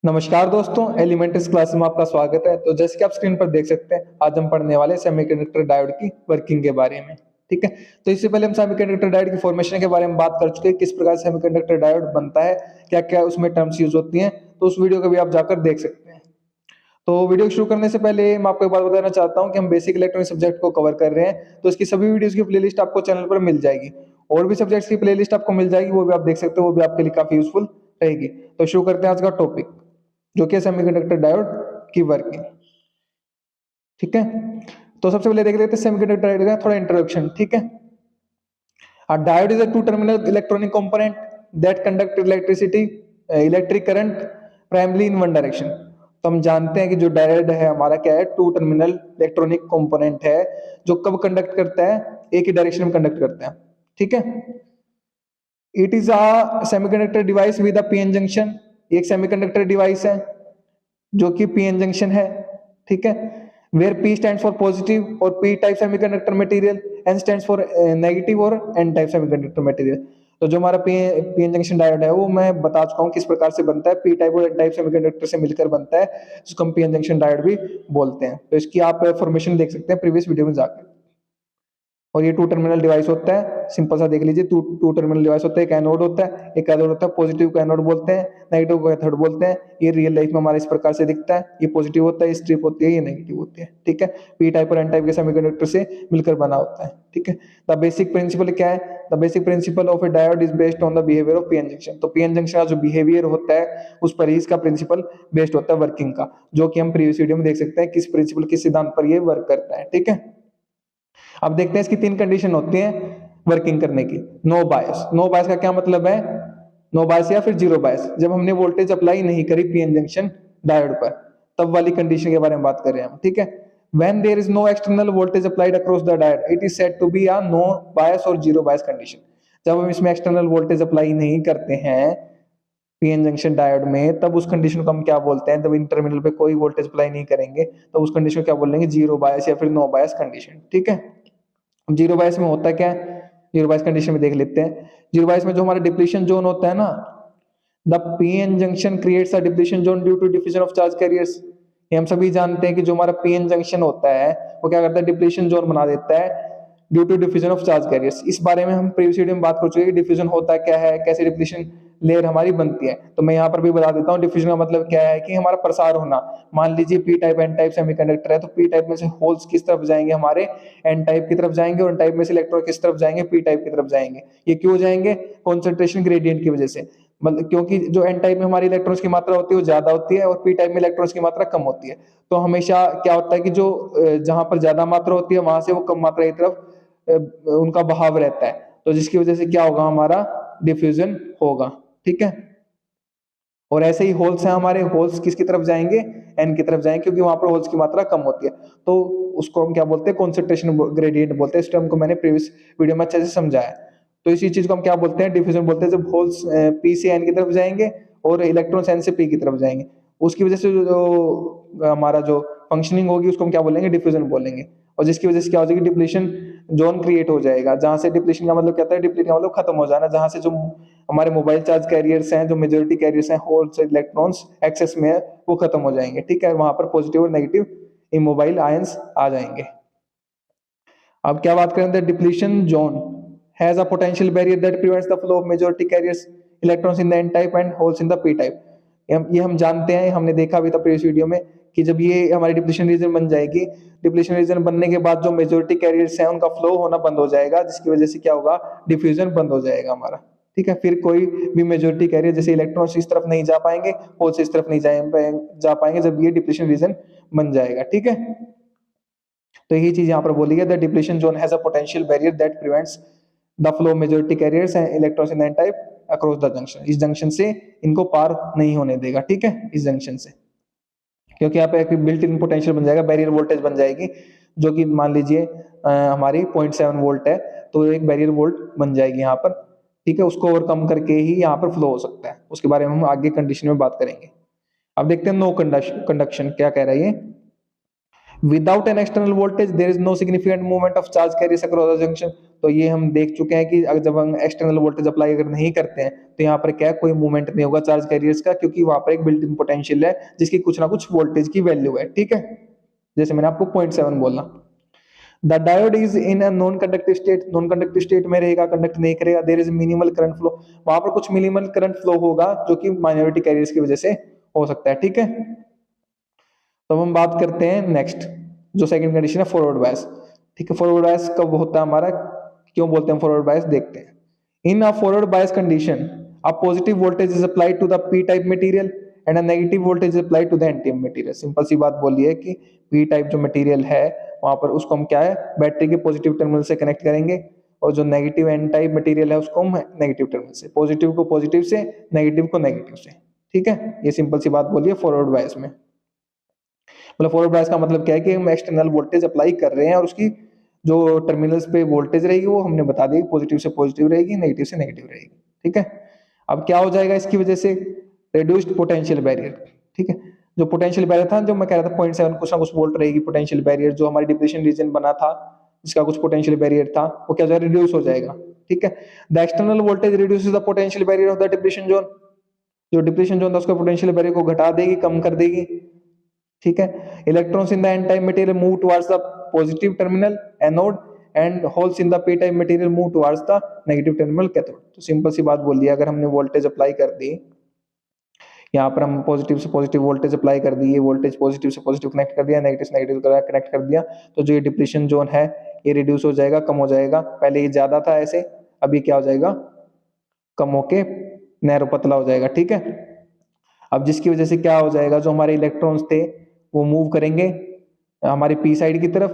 नमस्कार दोस्तों, elements class में आपका स्वागत है। तो जैसे कि आप स्क्रीन पर देख सकते हैं, आज हम पढ़ने वाले सेमीकंडक्टर डायोड की वर्किंग के बारे में। ठीक है, तो इससे पहले हम सेमीकंडक्टर डायोड की फॉर्मेशन के बारे में बात कर चुके हैं, किस प्रकार सेमीकंडक्टर डायोड बनता है, क्या क्या उसमें टर्म्स यूज होती हैं। तो उस वीडियो को भी आप जाकर देख सकते हैं। तो वीडियो शुरू करने से पहले मैं आपको एक बात बताना चाहता हूँ कि हम बेसिक इलेक्ट्रॉनिक सब्जेक्ट को कवर कर रहे हैं, तो इसकी सभी वीडियोस की प्लेलिस्ट आपको चैनल पर मिल जाएगी। और भी सब्जेक्ट्स की प्लेलिस्ट आपको मिल जाएगी, वो भी आप देख सकते हो, वो भी आपके लिए काफी यूजफुल रहेगी। तो शुरू करते हैं आज का टॉपिक, जो कि सेमीकंडक्टर डायोड की वर्किंग। ठीक है, तो सबसे पहले देख लेते हैं सेमीकंडक्टर डायोड का थोड़ा इंट्रोडक्शन। ठीक है, a diode is a two terminal electronic component that conduct electric current primarily in one direction। तो हम जानते हैं कि जो डायोड है हमारा क्या है, टू टर्मिनल इलेक्ट्रॉनिक कंपोनेंट है, जो कब कंडक्ट करता है, एक ही डायरेक्शन में कंडक्ट करता है। ठीक है, it is a semiconductor device with a PN junction. एक सेमीकंडक्टर डिवाइस है जो कि पीएन जंक्शन है। ठीक है, where P stands for positive और P type semiconductor material, N stands for negative और एन टाइप सेमीकंडक्टर मटेरियल। तो जो हमारा पीएन जंक्शन डायोड है वो मैं बता चुका हूँ किस प्रकार से बनता है, पी टाइप और एन टाइप सेमीकंडक्टर से मिलकर बनता है, जिसको हम पीएन जंक्शन डायोड भी बोलते हैं। तो इसकी आप फॉर्मेशन देख सकते हैं प्रीवियस वीडियो में जाकर। और ये टू टर्मिनल डिवाइस होता है, सिंपल सा देख लीजिए, टू टर्मिनल डिवाइस होता है। एक एनोड होता है, एक कैथोड होता है। पॉजिटिव को एनोड बोलते हैं, नेगेटिव को कैथोड बोलते हैं। ये रियल लाइफ में हमारे इस प्रकार से दिखता है, ये पॉजिटिव होता है, ये स्ट्रिप होती है, ये नेगेटिव होती है। ठीक है, पी टाइप और एन टाइप के सेमीकंडक्टर से मिलकर बना होता है। ठीक है, द बेसिक प्रिंसिपल क्या है, the basic principle of A diode is based on the behaviour of PN junction. तो पीएन जंक्शन का जो बिहेवियर होता है उस पर ही इसका प्रिंसिपल बेस्ड होता है वर्किंग का, जो कि हम प्रीवियस वीडियो में देख सकते हैं किस प्रिंसिपल, किस सिद्धांत पर ये वर्क करता है। ठीक है, अब देखते हैं इसकी तीन कंडीशन होती हैं वर्किंग करने की। नो बायस, नो बायस का क्या मतलब है, नो बायस या फिर जीरो बायस। जब हमने वोल्टेज अप्लाई नहीं करी पीएन जंक्शन डायोड पर, तब वाली कंडीशन के बारे में बात कर रहे हैं हम। ठीक है, when there is no external voltage applied across the diode it is said to be a no bias or zero bias condition। जब हम इसमें एक्सटर्नल वोल्टेज अप्लाई नहीं करते हैं पीएन जंक्शन डायोड में, तब उस कंडीशन को हम क्या बोलते हैं, जब इन टर्मिनल पे कोई वोल्टेज अप्लाई नहीं करेंगे तो उस कंडीशन को क्या बोलेंगे, जीरो बायस या फिर नो बायस कंडीशन। ठीक है, जीरो बायस में होता क्या है, जीरो बायस कंडीशन में देख लेते हैं। जीरो बायस में जो हमारा डिप्लीशन जोन होता है ना, the PN junction creates a depletion zone due to diffusion of charge carriers. ये हम सभी जानते हैं कि जो हमारा पीएन जंक्शन होता है वो क्या करता है, डिप्लीशन जोन बना देता है due to diffusion of charge carriers. इस बारे में हम प्रीवियस वीडियो में बात कर चुके हैं कि डिफ्यूजन होता क्या है, कैसे डिप्लीशन लेयर हमारी बनती है। तो मैं यहाँ पर भी बता देता हूँ डिफ्यूजन का मतलब क्या है, कि हमारा प्रसार होना। मान लीजिए P type N type semiconductor है, तो पी टाइप में से होल्स किस तरफ जाएंगे, हमारे एन टाइप की तरफ जाएंगे, और एन टाइप में से इलेक्ट्रॉन किस तरफ जाएंगे, पी टाइप की तरफ जाएंगे। ये क्यों जाएंगे, कॉन्सेंट्रेशन ग्रेडियंट की वजह से। मतलब क्योंकि जो एन टाइप में हमारी इलेक्ट्रॉन्स की मात्रा होती है वो ज्यादा होती है, और पी टाइप में इलेक्ट्रॉन्स की मात्रा कम होती है। तो हमेशा क्या होता है कि जो जहां पर ज्यादा मात्रा होती है वहां से वो कम मात्रा की तरफ उनका बहाव रहता है। तो जिसकी वजह से क्या होगा, हमारा डिफ्यूजन होगा। ठीक है, और ऐसे ही होल्स हैं हमारे, होल्स किसकी तरफ जाएंगे, एन की तरफ जाएंगे, क्योंकि वहां पर होल्स की मात्रा कम होती है। तो उसको हम क्या बोलते हैं, कॉन्सेंट्रेशन ग्रेडियंट बोलते हैं। इस टर्म को मैंने प्रीवियस वीडियो में अच्छे से समझाया। तो इसी चीज को हम क्या बोलते हैं, डिफ्यूजन बोलते हैं। जब होल्स पी से एन की तरफ जाएंगे और इलेक्ट्रॉन्स एन से पी की तरफ जाएंगे, उसकी वजह से जो हमारा जो फंक्शनिंग होगी उसको हम क्या बोलेंगे, डिफ्यूजन बोलेंगे। और जिसकी वजह से क्या हो जाएगी, डिप्लीशन जोन क्रिएट हो जाएगा, जहां से डिप्लीशन का मतलब क्या होता है, डिप्लीट का मतलब खत्म हो जाना, जहां से जो हमारे मोबाइल चार्ज कैरियर्स हैं, जो मेजोरिटी कैरियर्स हैं, होल्स इलेक्ट्रॉन्स एक्सेस में है, वो खत्म हो जाएंगे। ठीक है, वहां पर पॉजिटिव और नेगेटिव इमोबाइल आयंस आ जाएंगे। अब क्या बात करें, the depletion zone has a potential barrier that prevents the flow of majority carriers electrons in the N type and holes in the P type. ये हम जानते हैं, हमने देखा भी था प्रीवियस वीडियो में, कि जब ये हमारी डिप्लीशन रीजन बन जाएगी, डिप्लीशन रीजन बनने के बाद जो मेजॉरिटी कैरियर्स हैं उनका फ्लो होना बंद हो जाएगा, जिसकी वजह से क्या होगा, डिफ्यूजन बंद हो जाएगा हमारा। ठीक है, फिर कोई भी मेजॉरिटी कैरियर जैसे इलेक्ट्रॉन्स इस तरफ नहीं जा पाएंगे, होल्स इस तरफ नहीं जा पाएंगे, जब ये डिप्लीशन रीजन बन जाएगा। ठीक है, तो यही चीज यहाँ पर बोली गई, the depletion zone has a potential barrier that prevents the flow of majority carriers and electrons in an type across the junction. इस जंक्शन से इनको पार नहीं होने देगा। ठीक है, इस जंक्शन से, क्योंकि यहाँ पे एक बिल्ट इन पोटेंशियल बन जाएगा, बैरियर वोल्टेज बन जाएगी, जो कि मान लीजिए हमारी 0.7 वोल्ट है, तो एक बैरियर वोल्ट बन जाएगी यहाँ पर। ठीक है, उसको ओवरकम करके ही यहाँ पर फ्लो हो सकता है, उसके बारे में हम आगे कंडीशन में बात करेंगे। अब देखते हैं नो कंडक्शन क्या कह रहा है ये। Without an external voltage there is no significant movement of charge carriers across the junction. तो ये हम देख चुके हैं कि अगर जब हम एक्सटर्नल वोल्टेज अप्लाई अगर नहीं करते हैं तो यहाँ पर क्या है, कोई मूवमेंट नहीं होगा चार्ज कैरियर्स का, क्योंकि वहां पर एक बिल्ट इन पोटेंशियल है जिसकी कुछ ना कुछ वोल्टेज की वैल्यू है। ठीक है, जैसे मैंने आपको 0.7 बोला। The diode is in a non conductive state, non conductive state में रहेगा, कंडक्ट नहीं करेगा। There is minimal current flow, वहां पर कुछ मिनिमल करंट फ्लो होगा जो कि माइनॉरिटी कैरियर्स की वजह से हो सकता है। ठीक है, तो हम बात करते हैं नेक्स्ट, जो सेकंड कंडीशन है फॉरवर्ड बायस। ठीक है, फॉरवर्ड बायस कब होता है हमारा, क्यों बोलते हैं फॉरवर्ड बायस, देखते हैं। In a forward bias condition a positive voltage is applied to the P type material and a negative voltage is applied to the N type material. Simple सी बात बोली है कि पी टाइप जो material है वहां पर उसको हम क्या है, बैटरी के पॉजिटिव टर्मिनल से कनेक्ट करेंगे, और जो नेगेटिव एन टाइप मटेरियल है उसको हम नेगेटिव टर्मिनल से, पॉजिटिव को पॉजिटिव से, नेगेटिव को नेगेटिव से। ठीक है, ये सिंपल सी बात बोली है फॉरवर्ड बायस में। मतलब फॉरवर्ड बायस का मतलब क्या है कि हम एक्सटर्नल वोल्टेज अप्लाई कर रहे हैं और उसकी जो टर्मिनल्स पे वोल्टेज रहेगी वो हमने बता दी, पॉजिटिव से पॉजिटिव रहेगी, नेगेटिव से नेगेटिव रहेगी। ठीक है, अब क्या हो जाएगा इसकी वजह से, रिड्यूस्ड पोटेंशियल बैरियर। ठीक है, जो पोटेंशियल बैरियर था, जो मैं कह रहा था 0.7 कुछ ना कुछ वोल्ट रहेगी पोटेंशियल बैरियर, जो हमारी डिप्लेशन रीजन बना था जिसका कुछ पोटेंशियल बैरियर था, वो क्या हो जाएगा, रिड्यूस हो जाएगा। ठीक है, the external voltage reduces the potential barrier of the depletion zone, जो डिप्लेशन जोन था उसका पोटेंशियल बैरियर को घटा देगी, कम कर देगी। ठीक है, electrons in the N type material move towards the positive terminal anode and holes in the P type material move towards the negative terminal cathode. तो सिंपल सी बात बोल दी, अगर हमने वोल्टेज अप्लाई कर दी, यहाँ पर हम पॉजिटिव से पॉजिटिव वोल्टेज अप्लाई कर दी, ये वोल्टेज पॉजिटिव से पॉजिटिव कनेक्ट कर दिया, नेगेटिव से नेगेटिव कनेक्ट कर दिया, तो जो ये डिप्लीशन जोन है ये रिड्यूस हो जाएगा, कम हो जाएगा। पहले ये ज्यादा था ऐसे, अभी क्या हो जाएगा, कम होके नैरो पतला हो जाएगा। ठीक है, अब जिसकी वजह से क्या हो जाएगा, जो हमारे इलेक्ट्रॉन्स थे वो मूव करेंगे हमारी पी साइड की तरफ,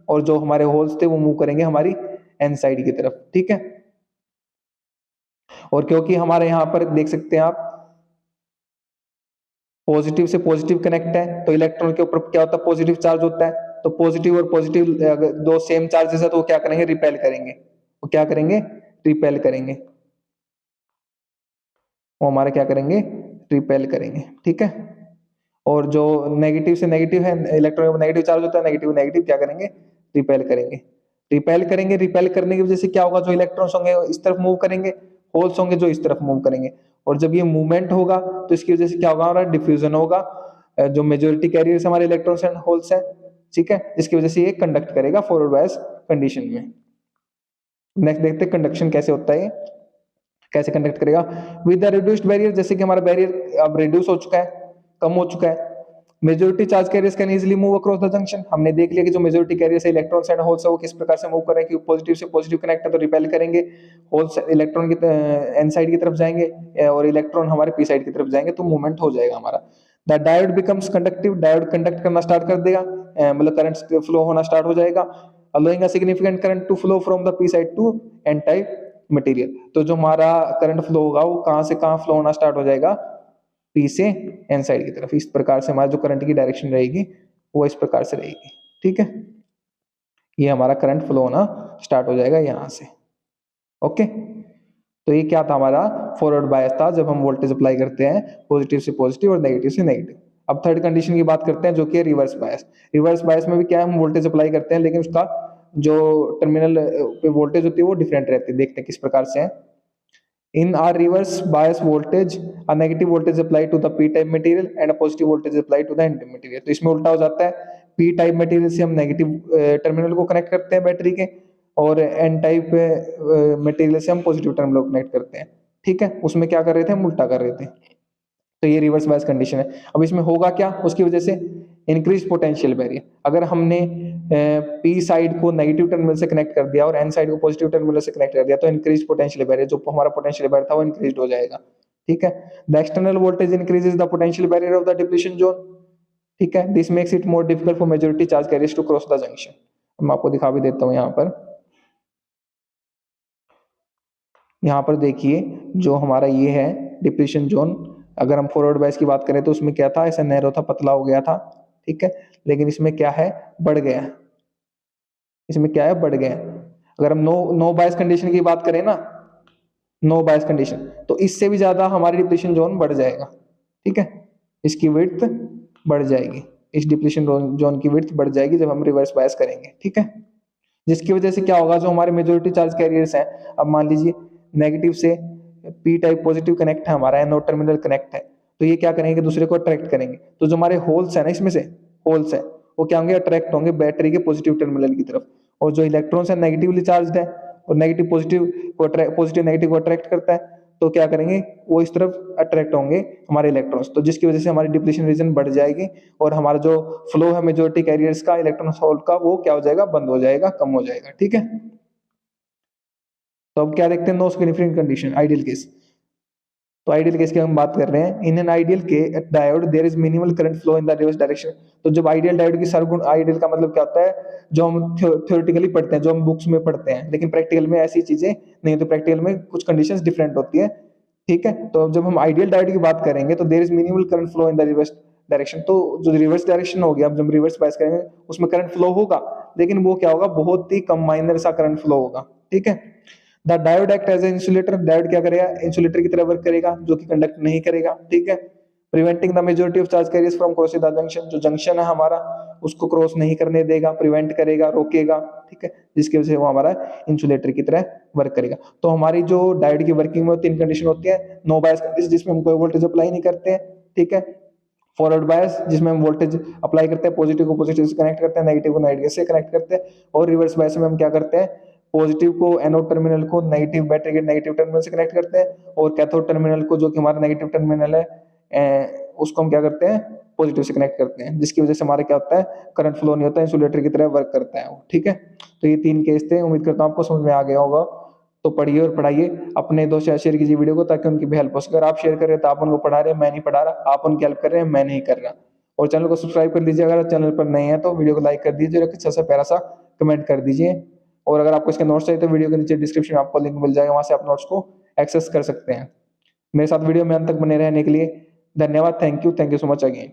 और जो हमारे होल्स थे वो मूव करेंगे हमारी एन साइड की तरफ। ठीक है, और क्योंकि हमारे यहाँ पर देख सकते हैं आप पॉजिटिव से पॉजिटिव कनेक्ट है, तो इलेक्ट्रॉन के ऊपर क्या होता है, पॉजिटिव चार्ज होता है, तो पॉजिटिव और पॉजिटिव दो सेम चार्जेस है तो वो क्या करेंगे, रिपेल करेंगे। वो क्या करेंगे, रिपेल करेंगे, वो हमारे क्या करेंगे, रिपेल करेंगे। ठीक है, और जो नेगेटिव से नेगेटिव है, इलेक्ट्रॉन में नेगेटिव चार्ज होता है, नेगेटिव नेगेटिव क्या करेंगे, रिपेल करेंगे। रिपेल करेंगे, रिपेल करने की वजह से क्या होगा, जो इलेक्ट्रॉन्स होंगे इस तरफ मूव करेंगे, होल्स होंगे जो इस तरफ मूव करेंगे, और जब ये मूवमेंट होगा तो इसकी वजह से क्या होगा, हमारा डिफ्यूजन होगा, जो मेजोरिटी कैरियर्स हमारे इलेक्ट्रॉन्स एंड होल्स हैं। ठीक है, जिसकी वजह से ये कंडक्ट करेगा फॉरवर्ड बायस कंडीशन में। नेक्स्ट देखते हैं कंडक्शन कैसे होता है, कैसे कंडक्ट करेगा विद द रिड्यूस्ड बैरियर। जैसे कि हमारा बैरियर अब रिड्यूस हो चुका है, कम हो चुका है, majority charge carriers can easily move across the junction. हमने देख लिया कि जो मेजॉरिटी कैरियर्स है इलेक्ट्रॉन्स एंड होल्स है वो किस प्रकार से मूव कर रहे हैं, कि पॉजिटिव से पॉजिटिव कनेक्ट है तो रिपेल करेंगे, होल्स इलेक्ट्रॉन की एन साइड की तरफ जाएंगे और इलेक्ट्रॉन हमारे पी साइड की तरफ जाएंगे, तो मूवमेंट हो जाएगा हमारा। The diode becomes conductive, diode conduct करना स्टार्ट कर देगा, मतलब करंट फ्लो होना स्टार्ट हो जाएगा, allowing a significant current to flow from the P side to N type material. तो जो हमारा करंट फ्लो होगा वो कहां से कहां फ्लो होना स्टार्ट हो जाएगा, पी से एन साइड की तरफ। इस प्रकार से हमारा जो करंट की डायरेक्शन रहेगी वो इस प्रकार से रहेगी। ठीक है, ये हमारा करंट फ्लो होना स्टार्ट हो जाएगा यहां से। ओके, तो ये क्या था, हमारा फॉरवर्ड बायस था, जब हम वोल्टेज अप्लाई करते हैं पॉजिटिव से पॉजिटिव और नेगेटिव से नेगेटिव। अब थर्ड कंडीशन की बात करते हैं जो कि है रिवर्स बायस। रिवर्स बायस में भी क्या है, हम वोल्टेज अप्लाई करते हैं लेकिन उसका जो टर्मिनल पे वोल्टेज होती है वो डिफरेंट रहती है। देखते हैं किस प्रकार से है। In our reverse bias voltage, a negative voltage applied to the p-type material and a positive voltage applied to the n-type material। तो इसमें उल्टा हो जाता है, p-type material से हम नेगेटिव टर्मिनल को कनेक्ट करते हैं बैटरी के, और n-type मटेरियल से हम पॉजिटिव टर्मिनल को कनेक्ट करते हैं। ठीक है, उसमें क्या कर रहे थे, हम उल्टा कर रहे थे। तो ये रिवर्स बायस कंडीशन है। अब इसमें होगा क्या, उसकी वजह से इंक्रीज पोटेंशियल बैरियर। अगर हमने पी साइड को नेगेटिव टर्मिनल से कनेक्ट कर दिया और एन साइड को पॉजिटिव टर्मिनल से कनेक्ट कर दिया तो इंक्रीज पोटेंशियल बैरियर, जो हमारा पोटेंशियल बैरियर था वो इंक्रीज हो जाएगा। ठीक है, the external voltage increases the potential barrier of the depletion zone. ठीक है, this makes it more difficult for majority charge carriers to cross the junction. मैं आपको दिखा भी देता हूँ यहाँ पर। यहाँ पर देखिए जो हमारा ये है डिप्लीशन जोन, अगर हम फॉरवर्ड बायस की बात करें तो उसमें क्या था, ऐसा नैरो था, पतला हो गया था। ठीक है, लेकिन इसमें क्या है, बढ़ गया है। इसमें क्या है, बढ़ गया है। अगर हम नो बायस कंडीशन की बात करें ना, नो बायस कंडीशन, तो इससे भी ज्यादा हमारी डिप्लीशन जोन बढ़ जाएगा। ठीक है, इसकी विड्थ बढ़ जाएगी। इस डिप्लीशन जोन की विड्थ बढ़ जाएगी जब हम रिवर्स बायस करेंगे, ठीक है। जिसकी वजह से क्या होगा, जो हमारे मेजोरिटी चार्ज कैरियर्स हैं, अब मान लीजिए नेगेटिव से पी टाइप पॉजिटिव कनेक्ट है हमारा, एनोड टर्मिनल कनेक्ट है, तो ये क्या करेंगे, दूसरे को अट्रैक्ट करेंगे। तो जो हमारे होल्स है ना, इसमें से होल्स है वो क्या होंगे, अट्रैक्ट होंगे बैटरी के पॉजिटिव टर्मिनल की तरफ। और जो इलेक्ट्रॉन्स है नेगेटिवली चार्ज है और नेगेटिव पॉजिटिव को पॉजिटिव नेगेटिव को अट्रैक्ट करता है, तो क्या करेंगे, वो इस तरफ अट्रैक्ट होंगे हमारे इलेक्ट्रॉन्स, तो जिसकी वजह से हमारी डिप्लीशन रीजन बढ़ जाएगी और हमारा जो फ्लो है मेजोरिटी कैरियर्स का इलेक्ट्रॉन होल का, वो क्या हो जाएगा, बंद हो जाएगा, कम हो जाएगा, ठीक है। तो अब क्या देखते हैं, no significant condition, ideal case. तो आइडियल केस की हम बात कर रहे हैं, इन एन आइडियल के diode there is minimal current flow in the reverse direction. तो जब आइडियल डायोड की सर्वगुण, आइडियल का मतलब क्या होता है, जो हम थ्योरेटिकली पढ़ते हैं, जो हम बुक्स में पढ़ते हैं, लेकिन प्रैक्टिकल में ऐसी चीजें नहीं, तो प्रैक्टिकल में कुछ कंडीशंस डिफरेंट होती है, ठीक है। तो जब हम आइडियल डायोड की बात करेंगे तो there is minimal current flow in the reverse direction. तो जो रिवर्स डायरेक्शन हो गया, अब जब रिवर्स बायस करेंगे उसमें करंट फ्लो होगा, लेकिन वो क्या होगा, बहुत ही कम माइनर सा करंट फ्लो होगा, ठीक है। The diode act as a insulator, diode क्या करेगा, इंसुलेटर की तरह वर्क करेगा, जो कि कंडक्ट नहीं करेगा, ठीक है। Preventing the majority of charge carriers from crossing the junction, जो जंक्शन है हमारा उसको क्रॉस नहीं करने देगा, प्रिवेंट करेगा, रोकेगा, ठीक है, जिसकी वजह से वो हमारा इंसुलेटर की तरह वर्क करेगा। तो हमारी जो डायोड की वर्किंग में तीन कंडीशन होती है, नो बायस कंडीशन जिसमें हम कोई वोल्टेज अप्लाई नहीं करते हैं, ठीक है। फॉरवर्ड बायस जिसमें हम वोल्टेज अप्लाई करते हैं, पॉजिटिव को पॉजिटिव से कनेक्ट करते हैं, नेगेटिव को नेगेटिव से कनेक्ट करते हैं। और रिवर्स बायस में हम क्या करते हैं, पॉजिटिव को एनोड टर्मिनल को नेगेटिव बैटरी के नेगेटिव टर्मिनल से कनेक्ट करते हैं, और कैथोड टर्मिनल को, जो कि हमारा नेगेटिव टर्मिनल है, उसको हम क्या करते हैं, पॉजिटिव से कनेक्ट करते हैं, जिसकी वजह से हमारा क्या होता है, करंट फ्लो नहीं होता, इंसुलेटर की तरह वर्क करता है वो, ठीक है। तो ये तीन केस थे, उम्मीद करता हूँ आपको समझ में आ गया होगा। तो पढ़िए और पढ़ाइए, अपने दोस्त से शेयर कीजिए वीडियो को, ताकि उनकी भी हेल्प हो सके। अगर आप शेयर कर रहे हैं तो आप उनको पढ़ा रहे हैं, मैं नहीं पढ़ा रहा, आप उनकी हेल्प कर रहे हैं, मैं नहीं कर रहा। और चैनल को सब्सक्राइब कर लीजिए, अगर चैनल पर नए हैं तो वीडियो को लाइक कर दीजिए और अच्छा सा प्यारा सा कमेंट कर दीजिए। और अगर आपको इसके नोट्स चाहिए तो वीडियो के नीचे डिस्क्रिप्शन में आपको लिंक मिल जाएगा, वहां से आप नोट्स को एक्सेस कर सकते हैं। मेरे साथ वीडियो में अंत तक बने रहने के लिए धन्यवाद। Thank you so much again.